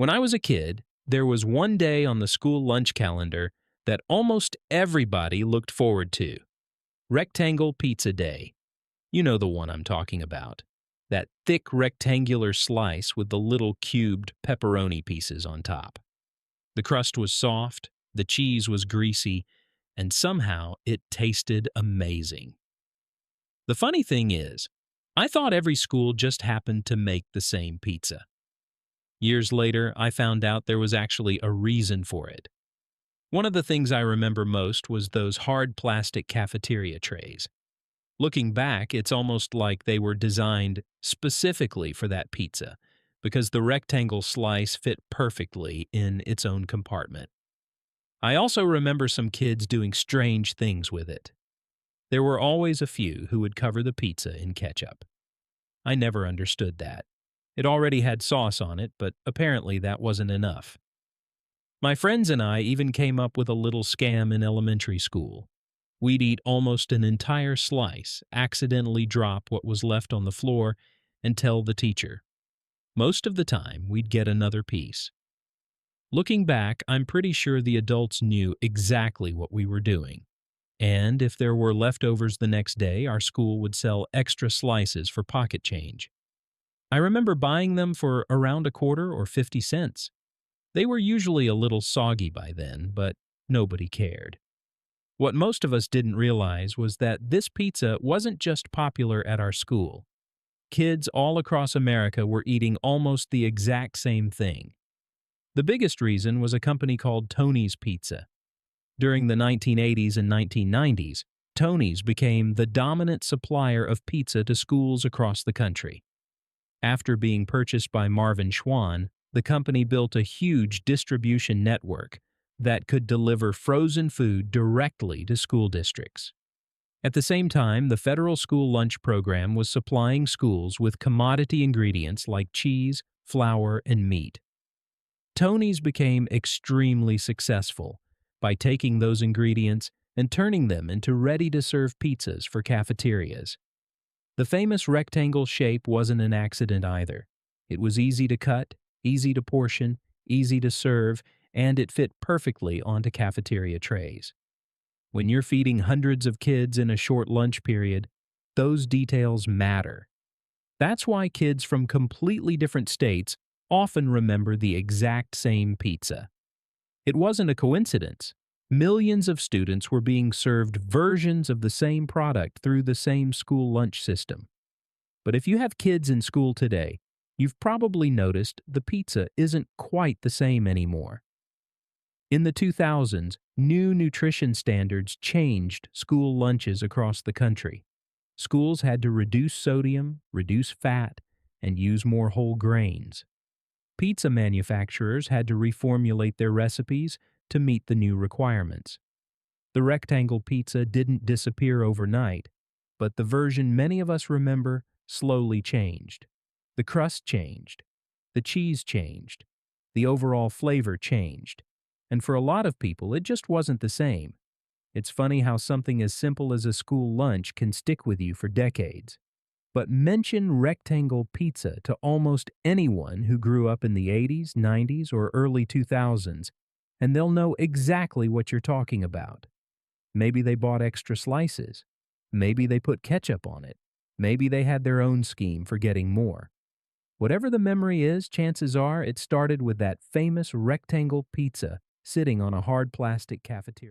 When I was a kid, there was one day on the school lunch calendar that almost everybody looked forward to: Rectangle Pizza Day. You know the one I'm talking about. That thick rectangular slice with the little cubed pepperoni pieces on top. The crust was soft, the cheese was greasy, and somehow it tasted amazing. The funny thing is, I thought every school just happened to make the same pizza. Years later, I found out there was actually a reason for it. One of the things I remember most was those hard plastic cafeteria trays. Looking back, it's almost like they were designed specifically for that pizza, because the rectangle slice fit perfectly in its own compartment. I also remember some kids doing strange things with it. There were always a few who would cover the pizza in ketchup. I never understood that. It already had sauce on it, but apparently that wasn't enough. My friends and I even came up with a little scam in elementary school. We'd eat almost an entire slice, accidentally drop what was left on the floor, and tell the teacher. Most of the time, we'd get another piece. Looking back, I'm pretty sure the adults knew exactly what we were doing. And if there were leftovers the next day, our school would sell extra slices for pocket change. I remember buying them for around a quarter or 50 cents. They were usually a little soggy by then, but nobody cared. What most of us didn't realize was that this pizza wasn't just popular at our school. Kids all across America were eating almost the exact same thing. The biggest reason was a company called Tony's Pizza. During the 1980s and 1990s, Tony's became the dominant supplier of pizza to schools across the country. After being purchased by Marvin Schwann, the company built a huge distribution network that could deliver frozen food directly to school districts. At the same time, the federal school lunch program was supplying schools with commodity ingredients like cheese, flour, and meat. Tony's became extremely successful by taking those ingredients and turning them into ready-to-serve pizzas for cafeterias. The famous rectangle shape wasn't an accident either. It was easy to cut, easy to portion, easy to serve, and it fit perfectly onto cafeteria trays. When you're feeding hundreds of kids in a short lunch period, those details matter. That's why kids from completely different states often remember the exact same pizza. It wasn't a coincidence. Millions of students were being served versions of the same product through the same school lunch system. But if you have kids in school today, you've probably noticed the pizza isn't quite the same anymore. In the 2000s, new nutrition standards changed school lunches across the country. Schools had to reduce sodium, reduce fat, and use more whole grains. Pizza manufacturers had to reformulate their recipes to meet the new requirements. The rectangle pizza didn't disappear overnight, but the version many of us remember slowly changed. The crust changed, the cheese changed, the overall flavor changed, and for a lot of people it just wasn't the same. It's funny how something as simple as a school lunch can stick with you for decades. But mention rectangle pizza to almost anyone who grew up in the 80s, 90s, or early 2000s, and they'll know exactly what you're talking about. Maybe they bought extra slices. Maybe they put ketchup on it. Maybe they had their own scheme for getting more. Whatever the memory is, chances are it started with that famous rectangle pizza sitting on a hard plastic cafeteria.